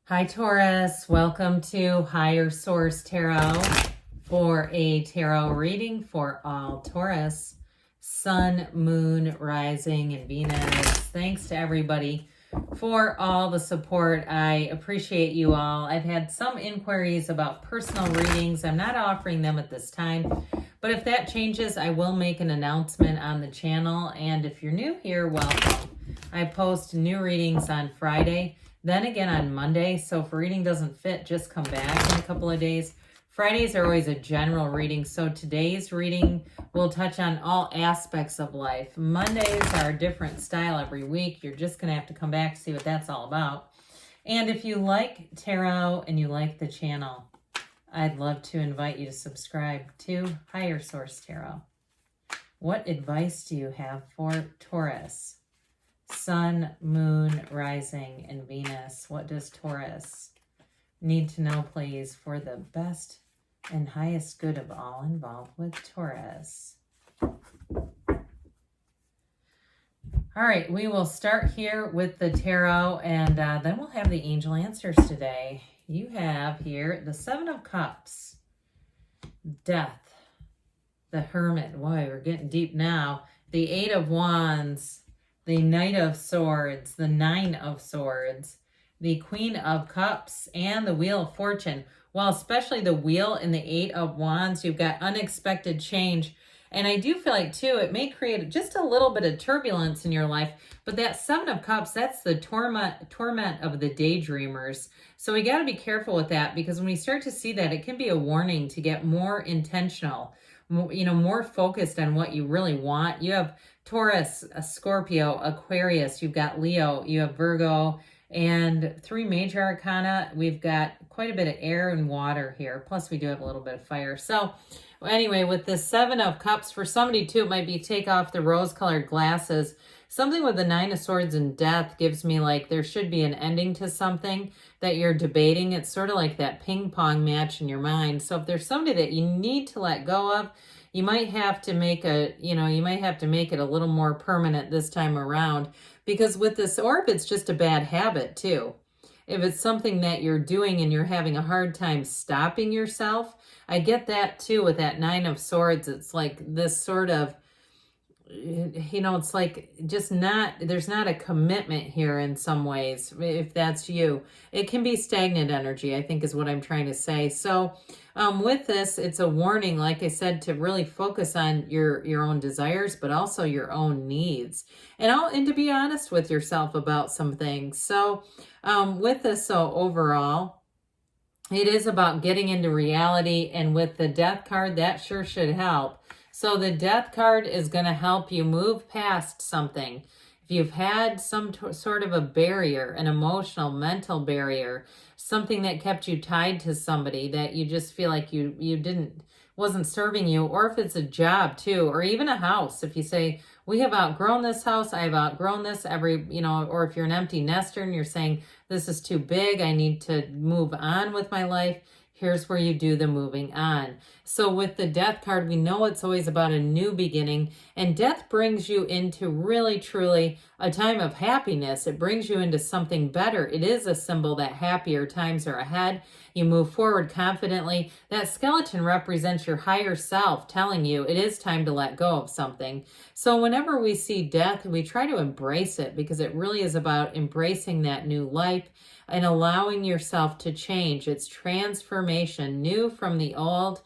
Hi, Taurus. Welcome to Higher Source Tarot for a tarot reading for all Taurus, Sun, Moon, Rising, and Venus. Thanks to everybody for all the support. I appreciate you all. I've had some inquiries about personal readings. I'm not offering them at this time, but if that changes, I will make an announcement on the channel. And if you're new here, welcome. I post new readings on Friday, then again on Monday. So if a reading doesn't fit, just come back in a couple of days. Fridays are always a general reading. So today's reading will touch on all aspects of life. Mondays are a different style every week. You're just going to have to come back to see what that's all about. And if you like tarot and you like the channel, I'd love to invite you to subscribe to Higher Source Tarot. What advice do you have for Taurus? Sun, Moon, Rising, and Venus. What does Taurus need to know, please, for the best and highest good of all involved with Taurus? All right, we will start here with the tarot, and then we'll have the angel answers today. You have here the Seven of Cups, Death, the Hermit. Boy, we're getting deep now. The Eight of Wands, the Knight of Swords, the Nine of Swords, the Queen of Cups, and the Wheel of Fortune. Well, especially the Wheel and the Eight of Wands, you've got unexpected change. And I do feel like, too, it may create just a little bit of turbulence in your life. But that Seven of Cups, that's the torment of the daydreamers. So we got to be careful with that, because when we start to see that, it can be a warning to get more intentional, more focused on what you really want. You have Taurus, Scorpio, Aquarius, you've got Leo, you have Virgo, and three major arcana. We've got quite a bit of air and water here. Plus, we do have a little bit of fire. So anyway, with the Seven of Cups, for somebody too, it might be take off the rose-colored glasses. Something with the Nine of Swords and Death gives me like there should be an ending to something that you're debating. It's sort of like that ping pong match in your mind. So if there's somebody that you need to let go of, you might have to make it a little more permanent this time around, because with this orb, it's just a bad habit too. If it's something that you're doing and you're having a hard time stopping yourself, I get that too with that Nine of Swords. It's like this sort of, it's like just there's not a commitment here in some ways. If that's you, it can be stagnant energy, I think is what I'm trying to say. So with this, it's a warning, like I said, to really focus on your own desires, but also your own needs, and to be honest with yourself about some things. So with this, so overall, it is about getting into reality, and with the Death card, that sure should help. So the Death card is going to help you move past something. If you've had some sort of a barrier, an emotional, mental barrier, something that kept you tied to somebody that you just feel like wasn't serving you, or if it's a job too, or even a house. If you say, we have outgrown this house, I've outgrown this, or if you're an empty nester and you're saying, this is too big, I need to move on with my life, here's where you do the moving on. So with the Death card, we know it's always about a new beginning, and Death brings you into really, truly a time of happiness. It brings you into something better. It is a symbol that happier times are ahead. You move forward confidently. That skeleton represents your higher self telling you it is time to let go of something. So whenever we see death, we try to embrace it, because it really is about embracing that new life and allowing yourself to change. It's transformation, new from the old,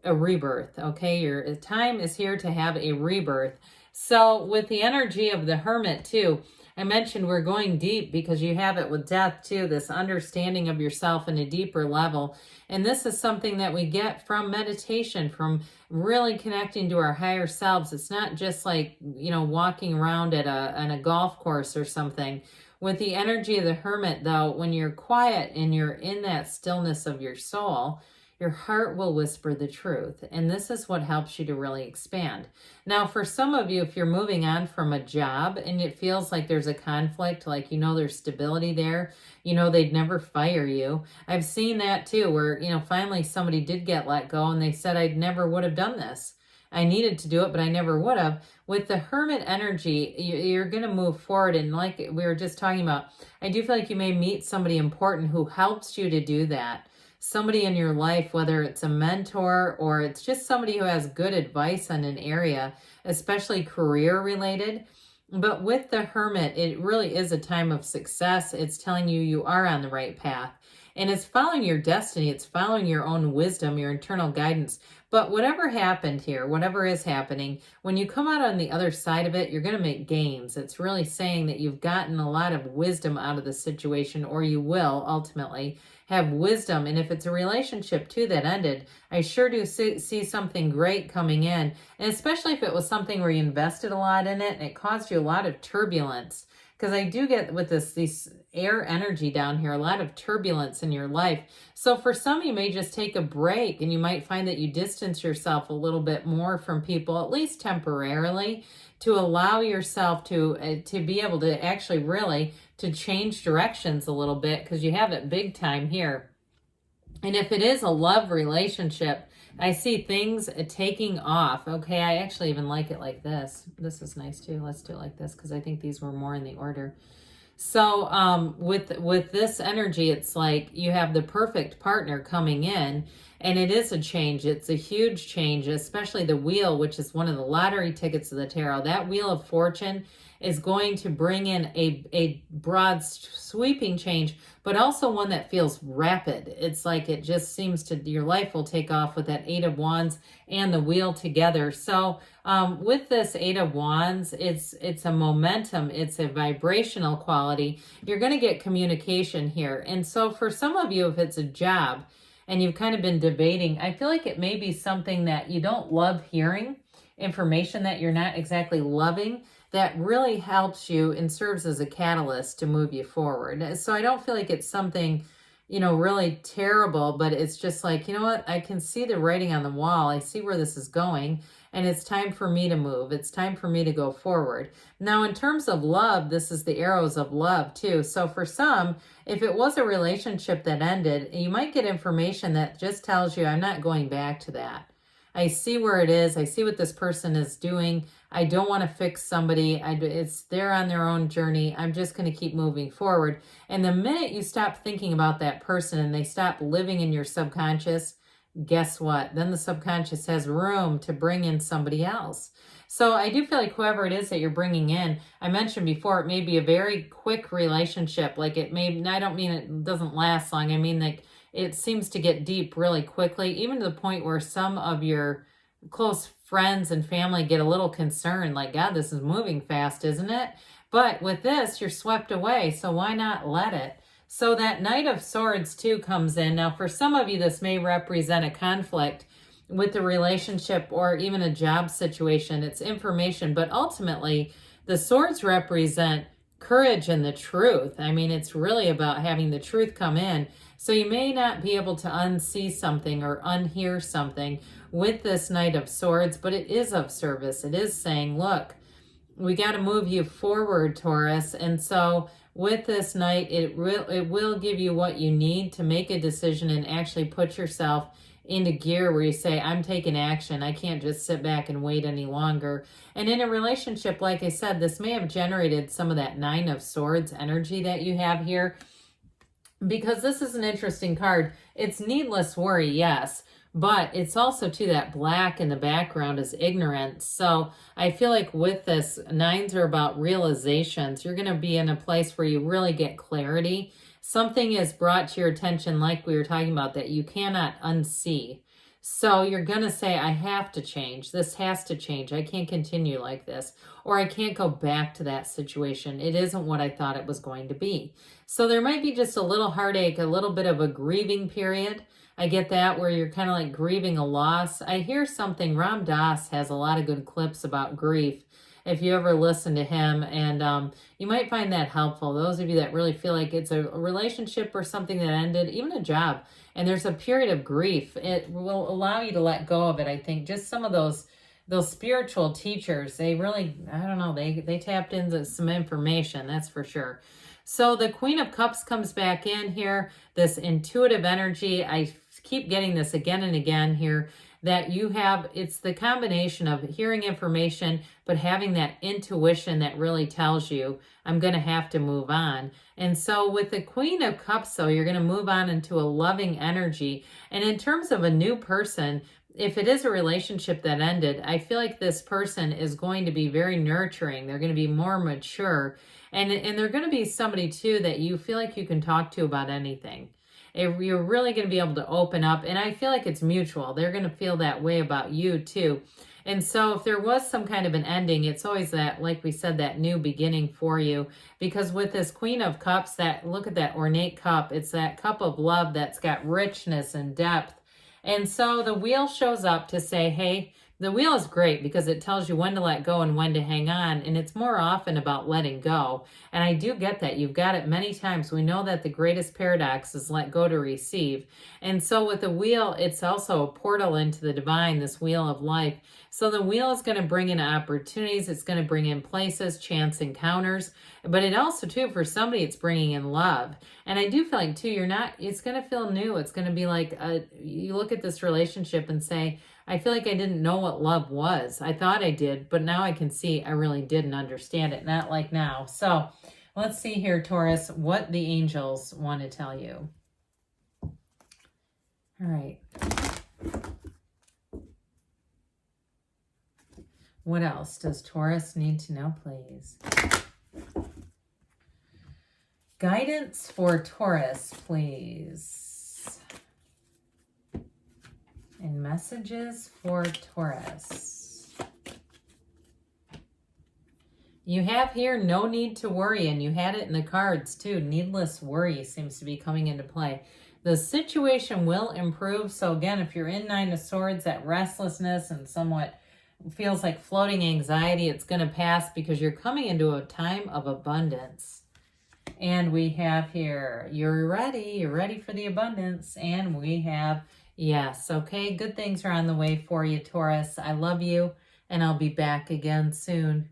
a rebirth. Okay, your time is here to have a rebirth. So with the energy of the Hermit too, I mentioned we're going deep because you have it with Death too, this understanding of yourself in a deeper level. And this is something that we get from meditation, from really connecting to our higher selves. It's not just like, walking around at a golf course or something. With the energy of the Hermit though, when you're quiet and you're in that stillness of your soul, your heart will whisper the truth. And this is what helps you to really expand. Now, for some of you, if you're moving on from a job and it feels like there's a conflict, like, there's stability there, they'd never fire you. I've seen that too, where, finally somebody did get let go and they said, I never would have done this. I needed to do it, but I never would have. With the Hermit energy, you're going to move forward. And like we were just talking about, I do feel like you may meet somebody important who helps you to do that. Somebody in your life, whether it's a mentor or it's just somebody who has good advice on an area, especially career related. But with the Hermit, it really is a time of success. It's telling you you are on the right path. And it's following your destiny. It's following your own wisdom, your internal guidance. But whatever happened here, whatever is happening, when you come out on the other side of it, you're going to make gains. It's really saying that you've gotten a lot of wisdom out of the situation, or you will ultimately have wisdom. And if it's a relationship too that ended, I sure do see something great coming in. And especially if it was something where you invested a lot in it and it caused you a lot of turbulence. Because I do get with this air energy down here, a lot of turbulence in your life. So for some, you may just take a break, and you might find that you distance yourself a little bit more from people, at least temporarily, to allow yourself to be able to actually really to change directions a little bit, because you have it big time here. And if it is a love relationship, I see things taking off. Okay, I actually even like it like this. This is nice too. Let's do it like this because I think these were more in the order. So with this energy, it's like you have the perfect partner coming in, and it is a change. It's a huge change, especially the wheel, which is one of the lottery tickets of the tarot. That Wheel of Fortune is going to bring in a broad sweeping change, but also one that feels rapid. It's like it just seems to, your life will take off with that Eight of Wands and the wheel together. So with this Eight of Wands, it's a momentum, it's a vibrational quality. You're going to get communication here. And so for some of you, if it's a job and you've kind of been debating, I feel like it may be something that you don't love hearing, information that you're not exactly loving, that really helps you and serves as a catalyst to move you forward. So I don't feel like it's something, really terrible, but it's just like, you know what? I can see the writing on the wall. I see where this is going, and it's time for me to move. It's time for me to go forward. Now, in terms of love, this is the arrows of love too. So for some, if it was a relationship that ended, you might get information that just tells you, I'm not going back to that. I see where it is. I see what this person is doing. I don't want to fix somebody. They're on their own journey. I'm just going to keep moving forward. And the minute you stop thinking about that person and they stop living in your subconscious, guess what? Then the subconscious has room to bring in somebody else. So I do feel like whoever it is that you're bringing in, I mentioned before, it may be a very quick relationship. Like I don't mean it doesn't last long. I mean, like, it seems to get deep really quickly, even to the point where some of your close friends and family get a little concerned, like, God, this is moving fast, isn't it? But with this, you're swept away, so why not let it? So that Knight of Swords too comes in. Now, for some of you, this may represent a conflict with a relationship or even a job situation. It's information, but ultimately, the swords represent courage and the truth. I mean, it's really about having the truth come in. So you may not be able to unsee something or unhear something with this Knight of Swords, but it is of service. It is saying, look, we got to move you forward, Taurus. And so with this Knight, it will give you what you need to make a decision and actually put yourself into gear where you say, I'm taking action. I can't just sit back and wait any longer. And in a relationship, like I said, this may have generated some of that Nine of Swords energy that you have here, because this is an interesting card. It's needless worry, yes, but it's also too that black in the background is ignorance. So I feel like with this, nines are about realizations. You're going to be in a place where you really get clarity. Something is brought to your attention, like we were talking about, that you cannot unsee. So you're going to say, I have to change. This has to change. I can't continue like this. Or I can't go back to that situation. It isn't what I thought it was going to be. So there might be just a little heartache, a little bit of a grieving period. I get that, where you're kind of like grieving a loss. I hear something, Ram Dass has a lot of good clips about grief, if you ever listen to him, and you might find that helpful. Those of you that really feel like it's a relationship or something that ended, even a job, and there's a period of grief, it will allow you to let go of it. I think just some of those spiritual teachers, they really, I don't know, they tapped into some information, that's for sure. So the Queen of Cups comes back in here, this intuitive energy. I keep getting this again and again here. that you have, it's the combination of hearing information, but having that intuition that really tells you, I'm going to have to move on. And so with the Queen of Cups, though, you're going to move on into a loving energy. And in terms of a new person, if it is a relationship that ended, I feel like this person is going to be very nurturing. They're going to be more mature. And they're going to be somebody, too, that you feel like you can talk to about anything. You're really going to be able to open up. And I feel like it's mutual. They're going to feel that way about you, too. And so if there was some kind of an ending, it's always that, like we said, that new beginning for you. Because with this Queen of Cups, that look at that ornate cup. It's that cup of love that's got richness and depth. And so the wheel shows up to say, hey, the wheel is great because it tells you when to let go and when to hang on. And it's more often about letting go. And I do get that. You've got it many times. We know that the greatest paradox is let go to receive. And so with the wheel, it's also a portal into the divine, this wheel of life. So the wheel is going to bring in opportunities. It's going to bring in places, chance encounters. But it also, too, for somebody, it's bringing in love. And I do feel like, too, it's going to feel new. It's going to be like, you look at this relationship and say, I feel like I didn't know what love was. I thought I did, but now I can see I really didn't understand it. Not like now. So let's see here, Taurus, what the angels want to tell you. All right. What else does Taurus need to know, please? Guidance for Taurus, please. And messages for Taurus. You have here no need to worry, and you had it in the cards too. Needless worry seems to be coming into play. The situation will improve. So again, if you're in Nine of Swords, that restlessness and somewhat feels like floating anxiety, it's going to pass because you're coming into a time of abundance. And we have here, you're ready for the abundance. And we have, yes, okay, good things are on the way for you, Taurus. I love you, and I'll be back again soon.